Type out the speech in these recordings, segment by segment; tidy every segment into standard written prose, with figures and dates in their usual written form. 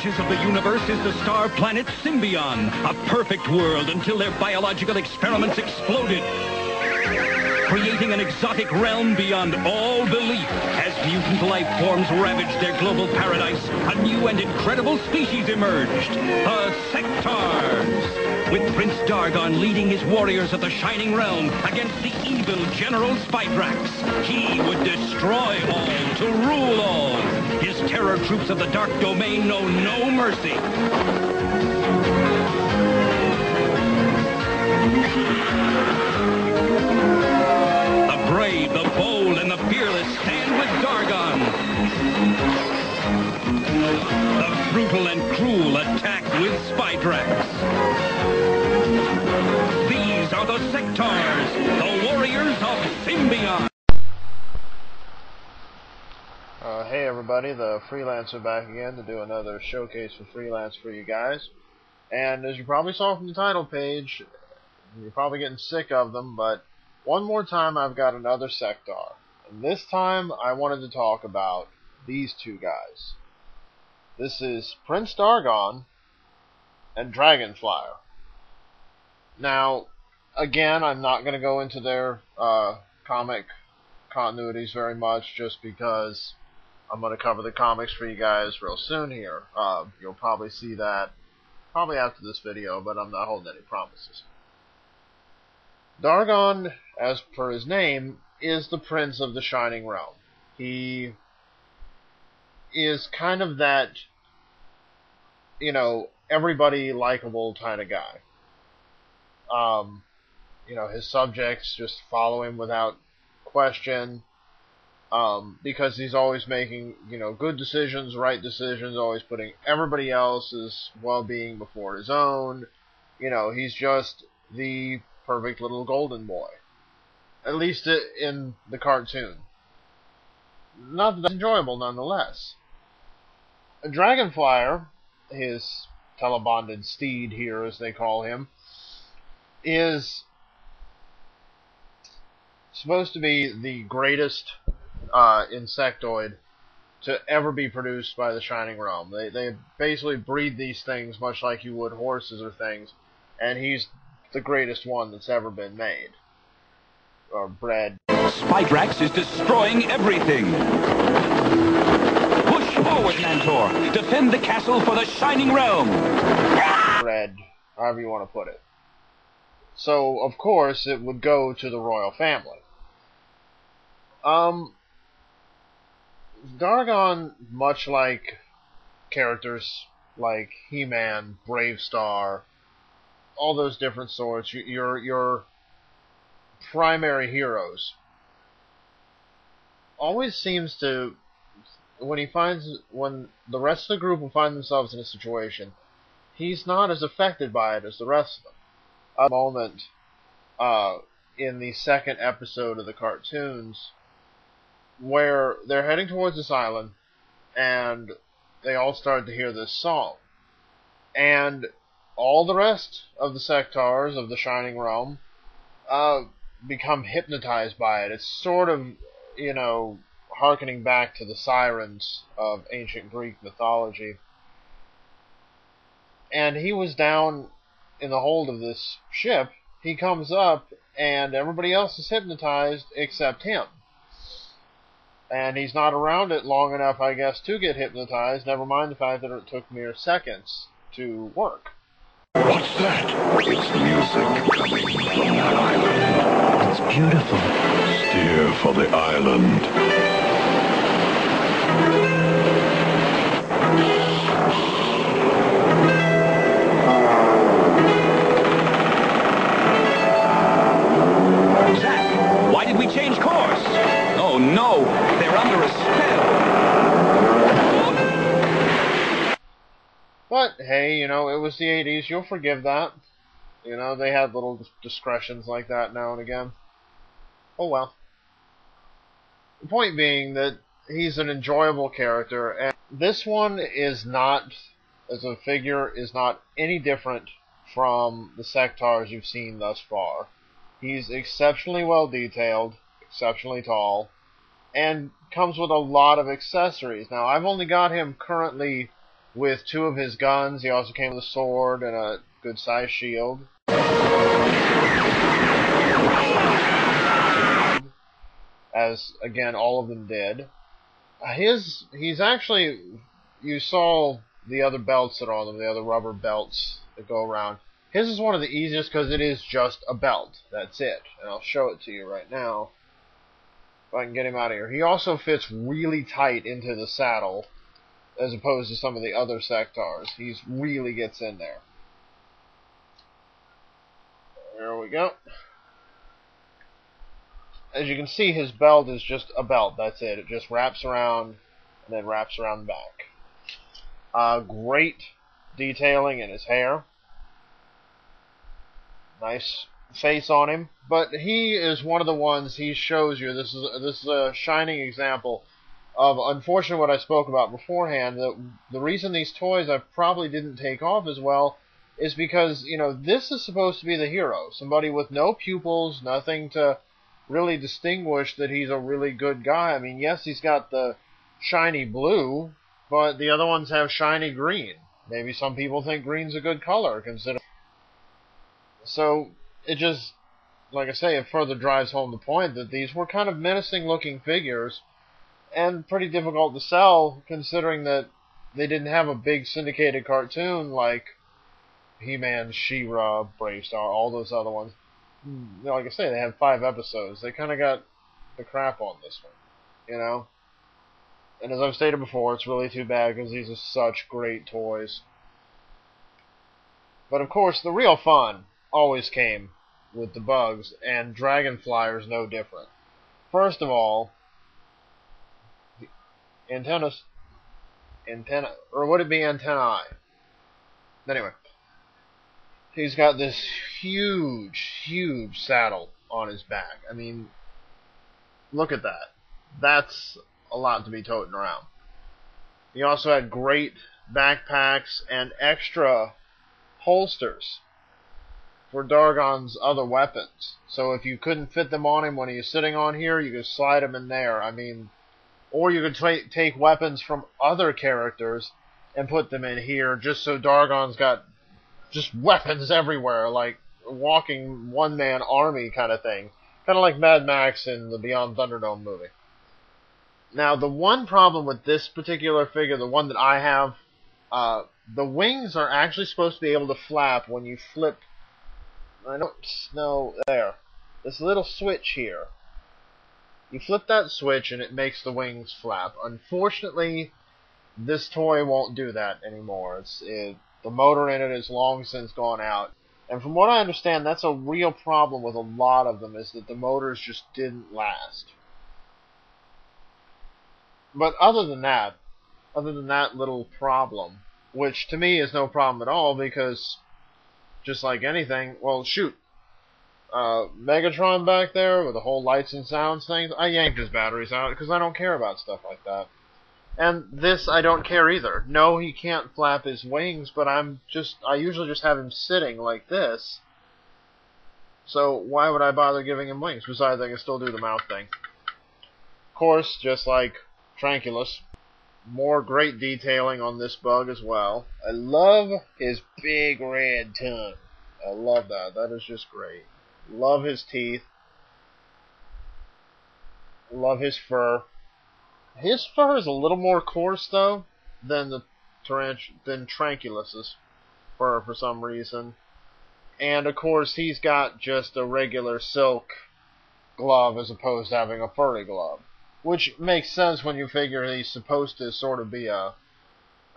reaches of the universe is the star planet Symbion, a perfect world until their biological experiments exploded, creating an exotic realm beyond all belief. As mutant life forms ravaged their global paradise, a new and incredible species emerged, the Sectaurs, with Prince Dargon leading his warriors of the Shining Realm against the evil General Spidrax. He would destroy all to rule all. His terror troops of the Dark Domain know no mercy. The brave, the bold, and the fearless stand with Dargon. The brutal and cruel attack with Spidrax. These are the Sectaurs, the warriors of Symbion. Hey everybody, the Freelancer back again to do another showcase for Freelance for you guys. And as you probably saw from the title page, you're probably getting sick of them, but one more time I've got another Sectaur. And this time I wanted to talk about these two guys. This is Prince Dargon and Dragonflyer. Now, again, I'm not going to go into their comic continuities very much, just because I'm going to cover the comics for you guys real soon here. You'll probably see that probably after this video, but I'm not holding any promises. Dargon, as per his name, is the Prince of the Shining Realm. He is kind of that, you know, everybody likable kind of guy. You know, his subjects just follow him without question, because he's always making, you know, good decisions, right decisions, always putting everybody else's well-being before his own. You know, he's just the perfect little golden boy. At least in the cartoon. Not that that's enjoyable nonetheless. Dragonflyer, his telebonded steed here, as they call him, is supposed to be the greatest insectoid to ever be produced by the Shining Realm. They basically breed these things much like you would horses or things, and he's the greatest one that's ever been made. Or bred. Spidrax is destroying everything. Push forward, Mantor. Defend the castle for the Shining Realm. Bred, however you want to put it. So, of course, it would go to the royal family. Dargon, much like characters like He-Man, Bravestar, all those different sorts, your primary heroes, always seems to, when the rest of the group will find themselves in a situation, he's not as affected by it as the rest of them. A moment in the second episode of the cartoons where they're heading towards this island and they all start to hear this song, and all the rest of the Sectaurs of the Shining Realm become hypnotized by it. It's sort of, you know, hearkening back to the sirens of ancient Greek mythology. And he was down in the hold of this ship. He comes up, and everybody else is hypnotized except him. And he's not around it long enough, I guess, to get hypnotized, never mind the fact that it took mere seconds to work. What's that? It's the music coming from that island. It's beautiful. Steer for the island. Zach, why did we change course? Oh no, they're under a spell. But, hey, you know, it was the 80s. You'll forgive that. You know, they had little discretions like that now and again. Oh well. The point being that he's an enjoyable character, and this one is not, as a figure, is not any different from the Sectaurs you've seen thus far. He's exceptionally well detailed, exceptionally tall, and comes with a lot of accessories. Now, I've only got him currently with 2 of his guns. He also came with a sword and a good-sized shield. As, again, all of them did. He's actually, you saw the other belts that are on them, the other rubber belts that go around. His is one of the easiest because it is just a belt. That's it. And I'll show it to you right now. If I can get him out of here. He also fits really tight into the saddle, as opposed to some of the other Sectaurs. He really gets in there. There we go. As you can see, his belt is just a belt. That's it. It just wraps around and then wraps around the back. Great detailing in his hair. Nice face on him. But he is one of the ones, he shows you, this is a shining example of, unfortunately, what I spoke about beforehand. The reason these toys probably didn't take off as well is because, you know, this is supposed to be the hero. Somebody with no pupils, nothing to really distinguish that he's a really good guy. I mean, yes, he's got the shiny blue, but the other ones have shiny green. Maybe some people think green's a good color, considering. So, it just, like I say, it further drives home the point that these were kind of menacing-looking figures, and pretty difficult to sell, considering that they didn't have a big syndicated cartoon like He-Man, She-Ra, Bravestar, all those other ones. Like I say, they had 5 episodes. They kind of got the crap on this one, you know? And as I've stated before, it's really too bad because these are such great toys. But of course, the real fun always came with the bugs, and Dragonflyer is no different. First of all, antenna, or would it be antennae? Anyway. He's got this huge saddle on his back. I mean, look at that. That's a lot to be toting around. He also had great backpacks and extra holsters for Dargon's other weapons. So if you couldn't fit them on him when he was sitting on here, you could slide them in there. I mean, or you could take weapons from other characters and put them in here, just so Dargon's got just weapons everywhere, like a walking one-man army kind of thing. Kind of like Mad Max in the Beyond Thunderdome movie. Now, the one problem with this particular figure, the one that I have, the wings are actually supposed to be able to flap when you flip. I don't know, there. This little switch here. You flip that switch and it makes the wings flap. Unfortunately, this toy won't do that anymore. The motor in it is long since gone out. And from what I understand, that's a real problem with a lot of them, is that the motors just didn't last. But other than that little problem, which to me is no problem at all, because just like anything, well, shoot, Megatron back there with the whole lights and sounds thing, I yanked his batteries out because I don't care about stuff like that. And this, I don't care either. No, he can't flap his wings, but I usually just have him sitting like this. So why would I bother giving him wings? Besides, I can still do the mouth thing. Of course, just like Tranquilus, more great detailing on this bug as well. I love his big red tongue. I love that. That is just great. Love his teeth. Love his fur. His fur is a little more coarse, though, than Tranquilus's fur for some reason. And, of course, he's got just a regular silk glove as opposed to having a furry glove. Which makes sense when you figure he's supposed to sort of be a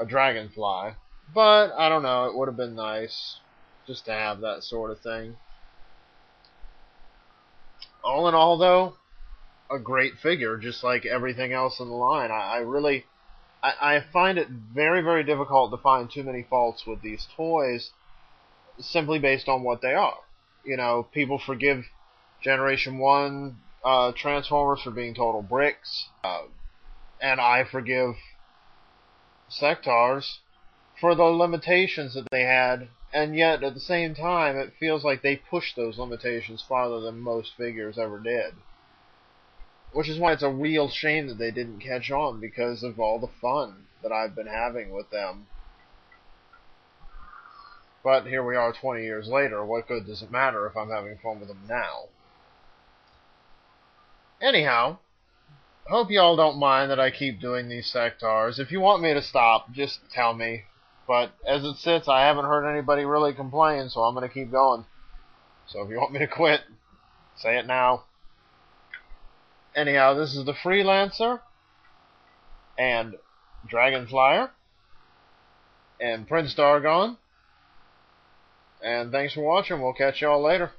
dragonfly. But, I don't know, it would have been nice just to have that sort of thing. All in all, though, a great figure, just like everything else in the line. I find it very, very difficult to find too many faults with these toys, simply based on what they are. You know, people forgive Generation 1 Transformers for being total bricks, and I forgive Sectaurs for the limitations that they had, and yet at the same time it feels like they pushed those limitations farther than most figures ever did. Which is why it's a real shame that they didn't catch on, because of all the fun that I've been having with them But here we are 20 years later. What good does it matter if I'm having fun with them now? Anyhow, hope y'all don't mind that I keep doing these Sectaurs. If you want me to stop, just tell me. But as it sits, I haven't heard anybody really complain, so I'm going to keep going. So if you want me to quit, say it now. Anyhow, this is the Freelancer, and Dragonflyer, and Prince Dargon. And thanks for watching. We'll catch y'all later.